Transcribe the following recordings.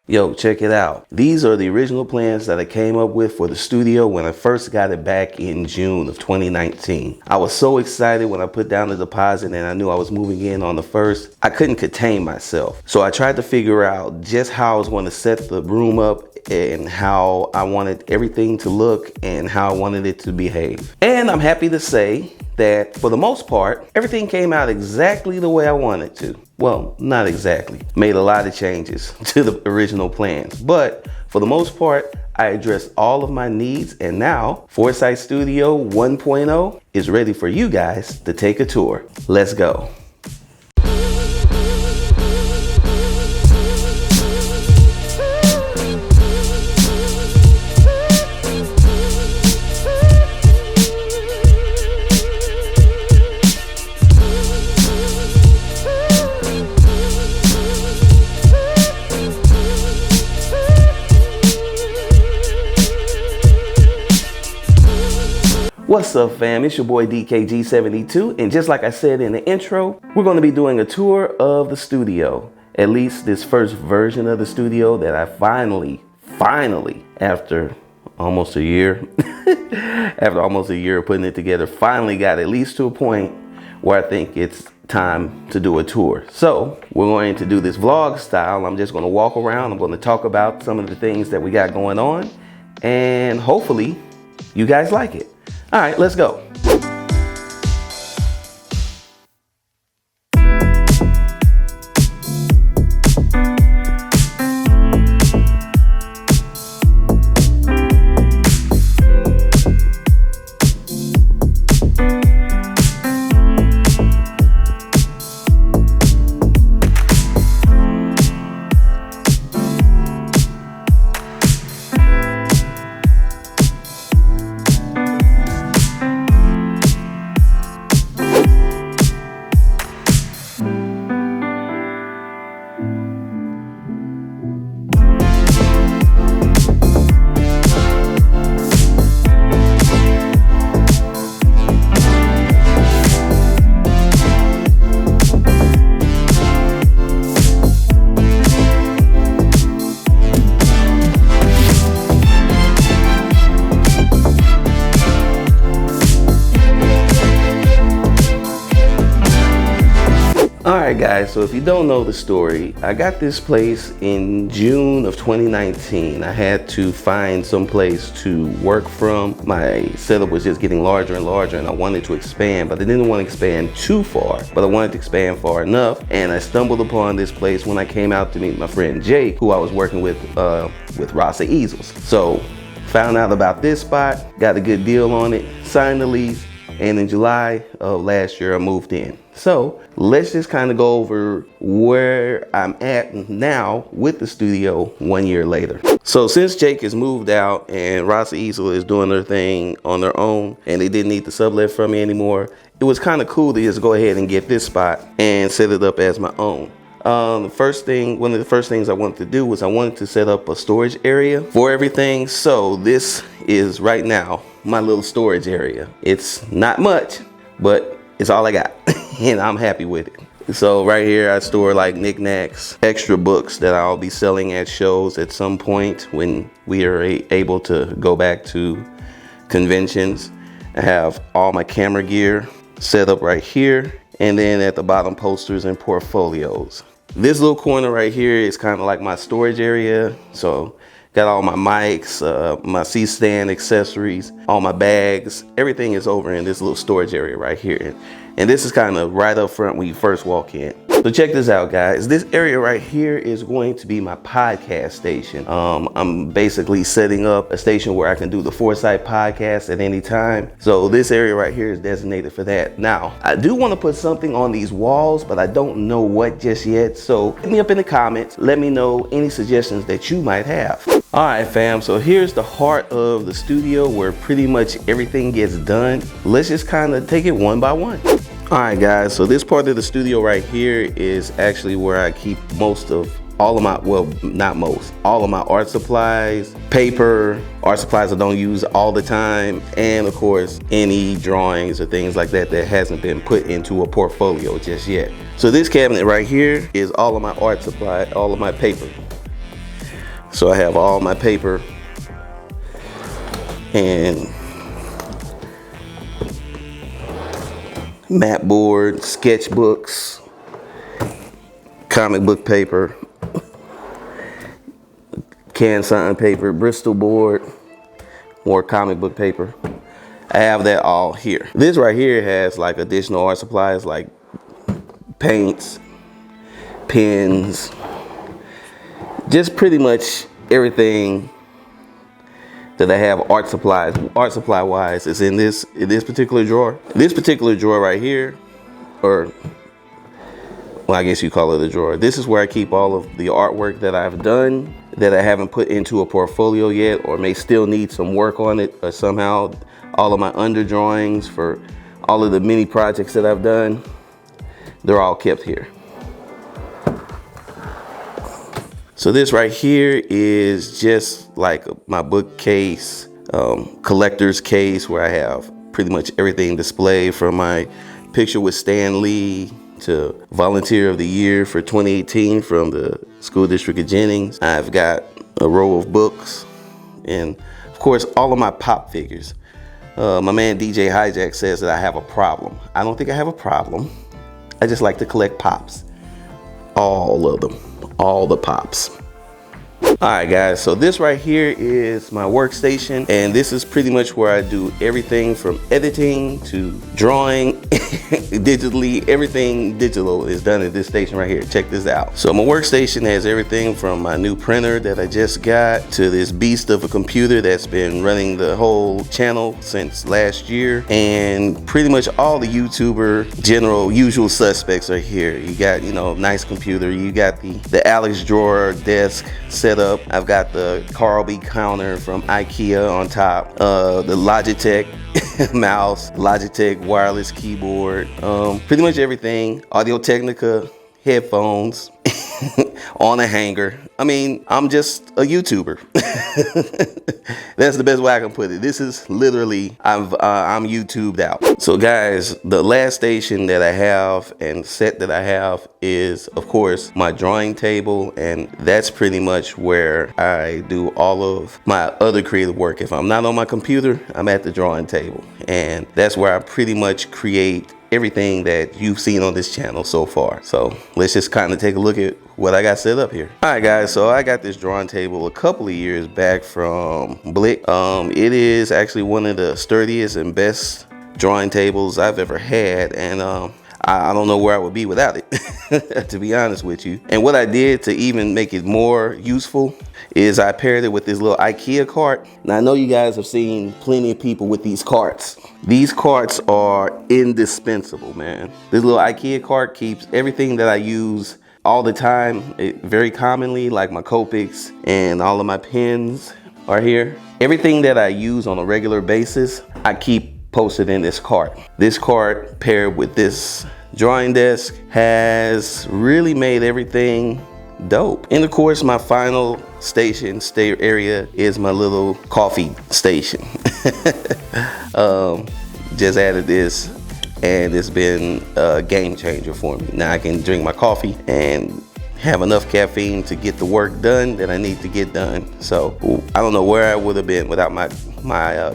Yo, check it out. These are the original plans that I came up with for the studio when I first got it back in June of 2019. I was so excited when I put down the deposit and I knew I was moving in on the 1st. I couldn't contain myself. So I tried to figure out just how I was going to set the room up and how I wanted everything to look and how I wanted it to behave. And I'm happy to say that for the most part, everything came out exactly the way I wanted to. Well, not exactly. Made a lot of changes to the original plans, but for the most part, I addressed all of my needs, and now 4Sight Studio 1.0 is ready for you guys to take a tour. Let's go. What's up, fam? It's your boy DKG72, and just like I said in the intro, we're going to be doing a tour of the studio. At least this first version of the studio that I finally, after almost a year, of putting it together, finally got at least to a point where I think it's time to do a tour. So we're going to do this vlog style. I'm just going to walk around. I'm going to talk about some of the things that we got going on, and hopefully you guys like it. All right, let's go. Alright guys, so if you don't know the story, I got this place in June of 2019. I had to find some place to work from. My setup was just getting larger and larger, and I wanted to expand, but I didn't want to expand too far, but I wanted to expand far enough. And I stumbled upon this place when I came out to meet my friend Jake, who I was working with Rasa Easels. So found out about this spot, got a good deal on it, signed the lease, and in July of last year I moved in. So let's just kind of go over where I'm at now with the studio 1 year later. So since Jake has moved out and Rasa Easel is doing their thing on their own and they didn't need the sublet from me anymore, it was kind of cool to just go ahead and get this spot and set it up as my own. One of the first things I wanted to do was I wanted to set up a storage area for everything. So this is right now my little storage area. It's not much, but it's all I got and I'm happy with it. So right here I store like knickknacks, extra books that I'll be selling at shows at some point when we are able to go back to conventions. I have all my camera gear set up right here, and then at the bottom, posters and portfolios. This little corner right here is kind of like my storage area. So got all my mics, my C-stand accessories, all my bags, everything is over in this little storage area right here. And this is kind of right up front when you first walk in. So check this out, guys. This area right here is going to be my podcast station. I'm basically setting up a station where I can do the 4Sight podcast at any time. So this area right here is designated for that. Now, I do want to put something on these walls, but I don't know what just yet. So hit me up in the comments. Let me know any suggestions that you might have. All right, fam, so here's the heart of the studio where pretty much everything gets done. Let's just kind of take it one by one. All right, guys, so this part of the studio right here is actually where I keep most of all of my, well, not most, all of my art supplies, paper, art supplies I don't use all the time, and of course, any drawings or things like that that hasn't been put into a portfolio just yet. So this cabinet right here is all of my art supply, all of my paper. So I have all my paper and mat board, sketchbooks, comic book paper, CANSON paper, Bristol board, more comic book paper. I have that all here. This right here has like additional art supplies like paints, pens, just pretty much everything that I have art supply wise is in this particular drawer. This particular drawer right here, or well, I guess you call it a drawer. This is where I keep all of the artwork that I've done that I haven't put into a portfolio yet, or may still need some work on it, or somehow all of my under drawings for all of the mini projects that I've done, they're all kept here. So this right here is just like my bookcase, collector's case, where I have pretty much everything displayed, from my picture with Stan Lee to Volunteer of the Year for 2018 from the School District of Jennings. I've got a row of books, and of course all of my pop figures. My man DJ Hijack says that I have a problem. I don't think I have a problem. I just like to collect pops. All of them, all the pops. All right guys, so this right here is my workstation, and this is pretty much where I do everything from editing to drawing digitally. Everything digital is done at this station right here. Check this out. So my workstation has everything from my new printer that I just got to this beast of a computer that's been running the whole channel since last year, and pretty much all the YouTuber general usual suspects are here. You got, you know, nice computer, you got the Alex drawer desk set up. I've got the Carl B counter from IKEA on top, the Logitech mouse, Logitech wireless keyboard, pretty much everything, Audio-Technica headphones on a hanger. I mean, I'm just a YouTuber. That's the best way I can put it. This is literally, I'm YouTubed out. So guys, the last station that I have and set that I have is, of course, my drawing table, and that's pretty much where I do all of my other creative work. If I'm not on my computer, I'm at the drawing table, and that's where I pretty much create everything that you've seen on this channel so far. So let's just kind of take a look at what I got set up here. All right guys, so I got this drawing table a couple of years back from Blick. It is actually one of the sturdiest and best drawing tables I've ever had, and I don't know where I would be without it, to be honest with you. And what I did to even make it more useful is I paired it with this little IKEA cart. Now I know you guys have seen plenty of people with these carts. These carts are indispensable, man. This little IKEA cart keeps everything that I use all the time, very commonly, like my Copics and all of my pens are here. Everything that I use on a regular basis, I keep posted in this cart. This cart paired with this drawing desk has really made everything dope. And of course, my final station area is my little coffee station. Just added this, and it's been a game changer for me. Now I can drink my coffee and have enough caffeine to get the work done that I need to get done. So I don't know where I would have been without my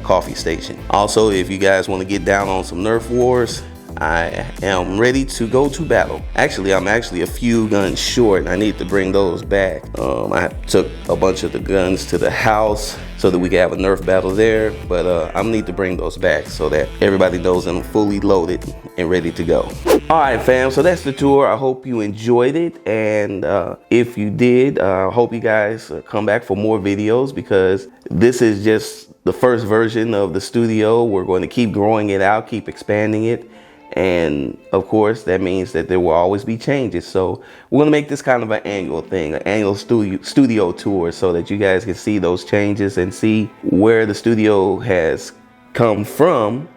coffee station. Also, if you guys want to get down on some Nerf wars, I am ready to go to battle. Actually, I'm actually a few guns short. I need to bring those back. I took a bunch of the guns to the house so that we can have a Nerf battle there, but I need to bring those back so that everybody knows I'm fully loaded and ready to go. All right, fam, so that's the tour. I hope you enjoyed it, and if you did, I hope you guys come back for more videos, because this is just the first version of the studio. We're going to keep growing it out, keep expanding it. And of course, that means that there will always be changes. So we're going to make this kind of an annual thing, an annual studio tour, so that you guys can see those changes and see where the studio has come from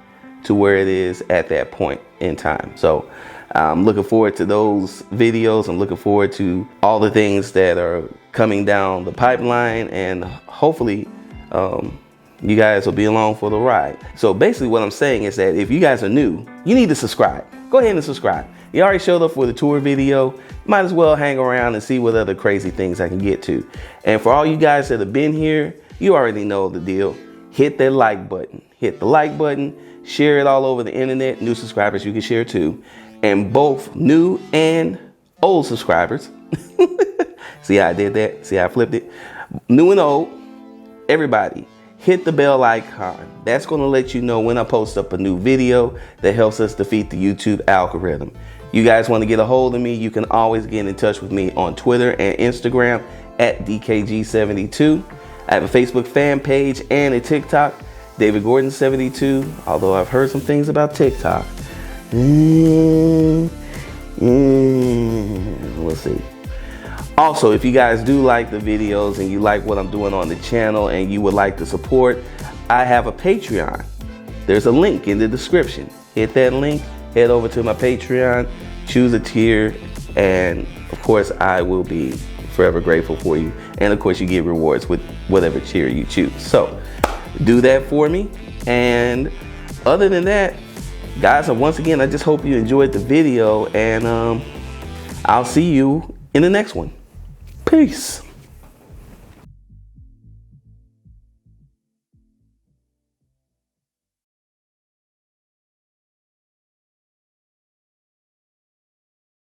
to where it is at that point in time. So I'm looking forward to those videos. I'm looking forward to all the things that are coming down the pipeline, and hopefully you guys will be along for the ride. So basically what I'm saying is that if you guys are new, you need to subscribe. Go ahead and subscribe. You already showed up for the tour video. Might as well hang around and see what other crazy things I can get to. And for all you guys that have been here, you already know the deal. Hit that like button. Hit the like button. Share it all over the internet. New subscribers you can share too. And both new and old subscribers. See how I did that? See how I flipped it? New and old, everybody, hit the bell icon. That's going to let you know when I post up a new video that helps us defeat the YouTube algorithm. You guys want to get a hold of me, you can always get in touch with me on Twitter and Instagram at DKG72. I have a Facebook fan page and a TikTok, David Gordon 72, although I've heard some things about TikTok. We'll see. Also, if you guys do like the videos and you like what I'm doing on the channel and you would like to support, I have a Patreon. There's a link in the description. Hit that link, head over to my Patreon, choose a tier, and of course I will be forever grateful for you. And of course you get rewards with whatever tier you choose. So do that for me. And other than that, guys, once again, I just hope you enjoyed the video, and I'll see you in the next one. Peace.